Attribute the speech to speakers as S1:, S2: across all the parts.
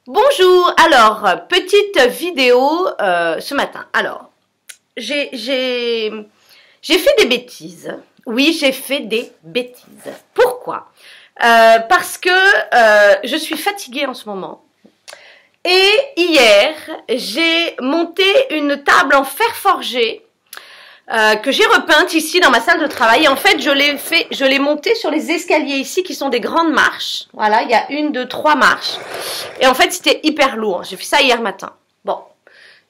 S1: Bonjour, alors, petite vidéo ce matin. Alors, j'ai fait des bêtises. Oui, j'ai fait des bêtises. Pourquoi? Parce que je suis fatiguée en ce moment. Et hier, j'ai monté une table en fer forgé que j'ai repeinte ici dans ma salle de travail. Et en fait, je l'ai montée sur les escaliers ici qui sont des grandes marches. Voilà, il y a 1, 2, 3 marches. Et en fait, c'était hyper lourd. J'ai fait ça hier matin. Bon,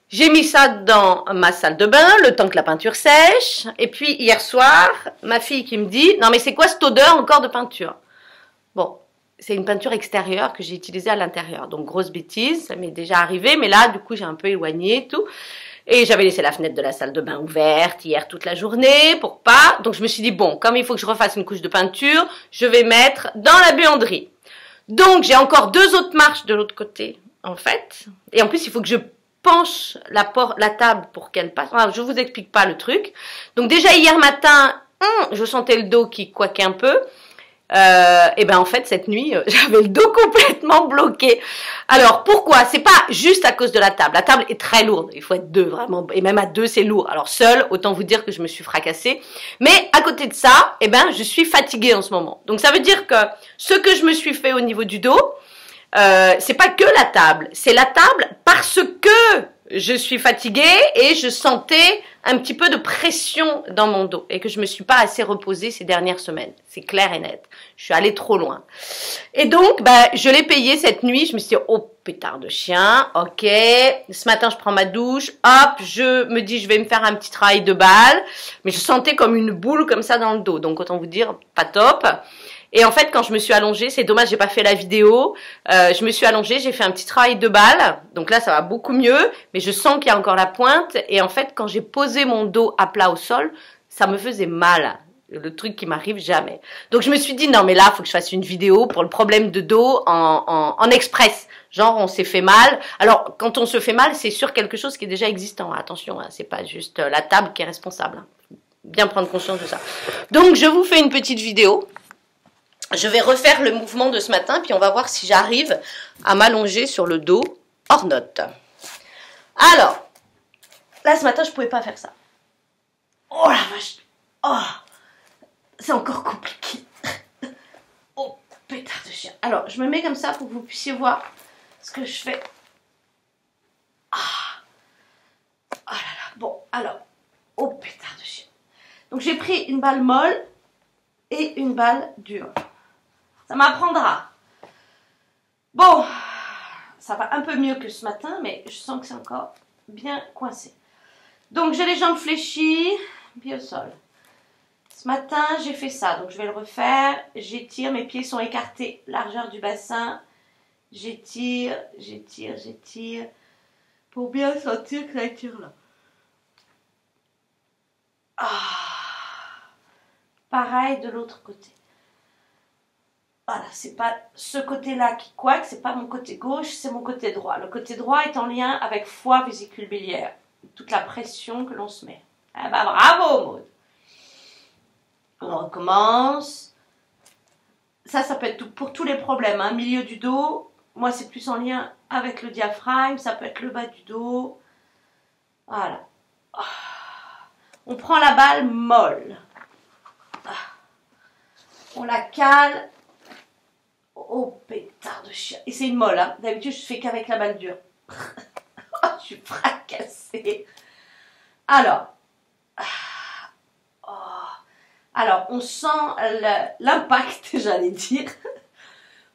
S1: j'ai mis ça dans ma salle de bain, le temps que la peinture sèche. Et puis, hier soir, ma fille qui me dit, non mais c'est quoi cette odeur encore de peinture? Bon, c'est une peinture extérieure que j'ai utilisée à l'intérieur. Donc, grosse bêtise, ça m'est déjà arrivé. Mais là, du coup, j'ai un peu éloigné et tout. Et j'avais laissé la fenêtre de la salle de bain ouverte hier toute la journée pour pas. Donc, je me suis dit, bon, comme il faut que je refasse une couche de peinture, je vais mettre dans la buanderie. Donc, j'ai encore 2 autres marches de l'autre côté, en fait. Et en plus, il faut que je penche la table pour qu'elle passe. Enfin, je vous explique pas le truc. Donc, déjà, hier matin, je sentais le dos qui coiquait un peu. Et ben en fait cette nuit j'avais le dos complètement bloqué. Alors pourquoi? C'est pas juste à cause de la table. La table est très lourde. Il faut être 2 vraiment, et même à 2 c'est lourd. Alors seule, autant vous dire que je me suis fracassée. Mais à côté de ça, eh ben je suis fatiguée en ce moment. Donc ça veut dire que ce que je me suis fait au niveau du dos, c'est pas que la table. C'est la table parce que je suis fatiguée et je sentais un petit peu de pression dans mon dos et que je me suis pas assez reposée ces dernières semaines. C'est clair et net. Je suis allée trop loin. Et donc, je l'ai payé cette nuit. Je me suis dit, oh pétard de chien, ok. Ce matin, je prends ma douche. Hop, je me dis, je vais me faire un petit travail de balle. Mais je sentais comme une boule comme ça dans le dos. Donc, autant vous dire, pas top. Et en fait, quand je me suis allongée, c'est dommage, j'ai pas fait la vidéo. Je me suis allongée, j'ai fait un petit travail de balle. Donc là, ça va beaucoup mieux. Mais je sens qu'il y a encore la pointe. Et en fait, quand j'ai posé mon dos à plat au sol, ça me faisait mal. Le truc qui m'arrive jamais. Donc je me suis dit, non mais là, il faut que je fasse une vidéo pour le problème de dos en express. Genre, on s'est fait mal. Alors, quand on se fait mal, c'est sur quelque chose qui est déjà existant. Attention, hein, c'est pas juste la table qui est responsable. Hein. Bien prendre conscience de ça. Donc, je vous fais une petite vidéo. Je vais refaire le mouvement de ce matin, puis on va voir si j'arrive à m'allonger sur le dos hors note. Alors, là ce matin, je ne pouvais pas faire ça. Oh la vache! Oh! C'est encore compliqué. Oh, pétard de chien. Alors, je me mets comme ça pour que vous puissiez voir ce que je fais. Ah! Oh là là. Bon, alors. Oh, pétard de chien. Donc, j'ai pris une balle molle et une balle dure. Ça m'apprendra. Bon, ça va un peu mieux que ce matin, mais je sens que c'est encore bien coincé. Donc, j'ai les jambes fléchies, pieds au sol. Ce matin, j'ai fait ça, donc je vais le refaire. J'étire, mes pieds sont écartés, largeur du bassin. J'étire, j'étire, j'étire, pour bien sentir que ça étire là. Ah. Pareil de l'autre côté. Voilà, c'est pas ce côté-là qui coaque, c'est pas mon côté gauche, c'est mon côté droit. Le côté droit est en lien avec foie, vésicule biliaire. Toute la pression que l'on se met. Eh ben bravo, Maud. On recommence. Ça peut être pour tous les problèmes. Hein. Milieu du dos, moi c'est plus en lien avec le diaphragme, ça peut être le bas du dos. Voilà. On prend la balle molle. On la cale. Oh, pétard de chien. Et c'est une molle, hein. D'habitude, je fais qu'avec la balle dure. Oh, je suis fracassée. Alors. Oh. Alors, on sent l'impact, j'allais dire.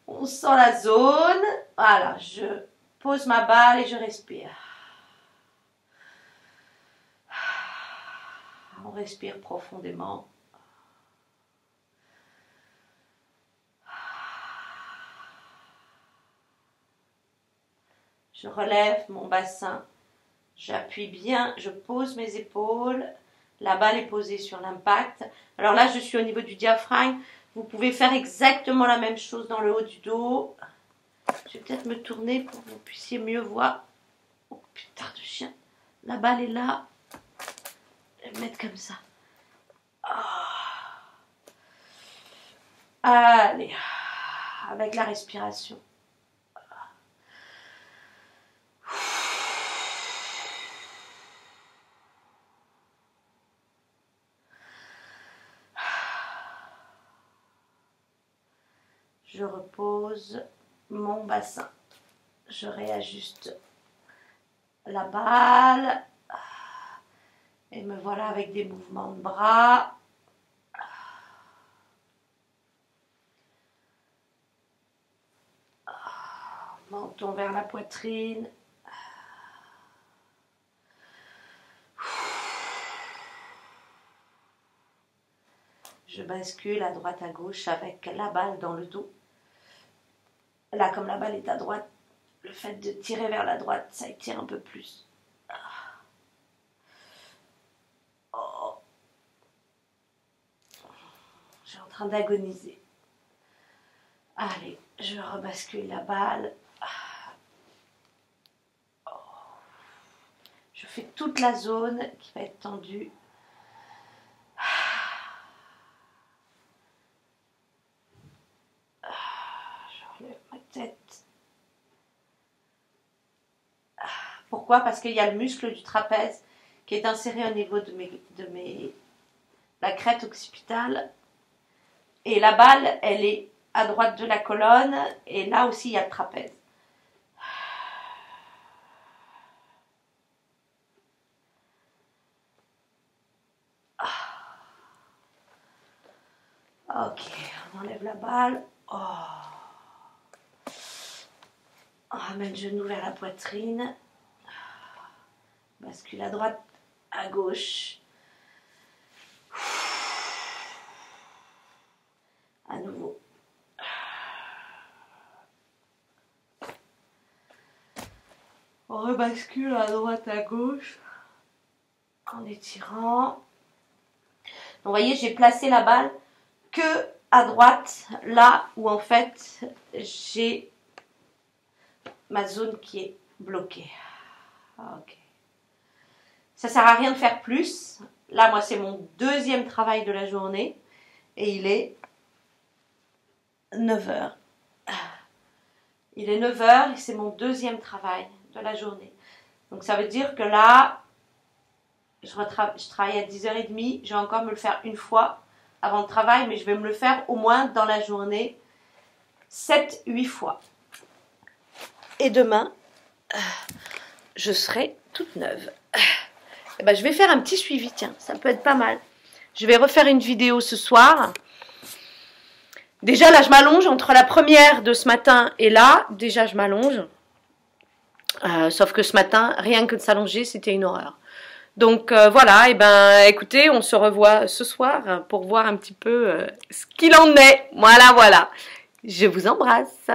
S1: On sent la zone. Voilà, je pose ma balle et je respire. On respire profondément. Je relève mon bassin, j'appuie bien, je pose mes épaules, la balle est posée sur l'impact. Alors là, je suis au niveau du diaphragme. Vous pouvez faire exactement la même chose dans le haut du dos. Je vais peut-être me tourner pour que vous puissiez mieux voir. Oh putain de chien, la balle est là. Je vais me mettre comme ça. Allez, avec la respiration. je repose mon bassin. Je réajuste la balle. Et me voilà avec des mouvements de bras. Menton vers la poitrine. Je bascule à droite à gauche avec la balle dans le dos. Là, comme la balle est à droite, le fait de tirer vers la droite, ça étire un peu plus. Oh. Je suis en train d'agoniser. Allez, je rebascule la balle. Oh. Je fais toute la zone qui va être tendue. Je relève ma tête. Pourquoi? Parce qu'il y a le muscle du trapèze qui est inséré au niveau de la crête occipitale. Et la balle, elle est à droite de la colonne. Et là aussi, il y a le trapèze. Ok, on enlève la balle. Oh. On ramène le genou vers la poitrine. Bascule à droite, à gauche. À nouveau. On rebascule à droite, à gauche. En étirant. Donc, vous voyez, j'ai placé la balle que à droite, là où en fait, j'ai ma zone qui est bloquée. Ok. Ça ne sert à rien de faire plus. Là, moi, c'est mon deuxième travail de la journée. Et il est 9 h. Il est 9 h et c'est mon deuxième travail de la journée. Donc, ça veut dire que là, je travaille à 10h30. Je vais encore me le faire une fois avant le travail. Mais je vais me le faire au moins dans la journée 7-8 fois. Et demain, je serai toute neuve. Eh ben, je vais faire un petit suivi, tiens, ça peut être pas mal. Je vais refaire une vidéo ce soir. Déjà, là, je m'allonge entre la première de ce matin et là. Déjà, je m'allonge. Sauf que ce matin, rien que de s'allonger, c'était une horreur. Donc, voilà, et ben, écoutez, on se revoit ce soir pour voir un petit peu ce qu'il en est. Voilà, voilà. Je vous embrasse.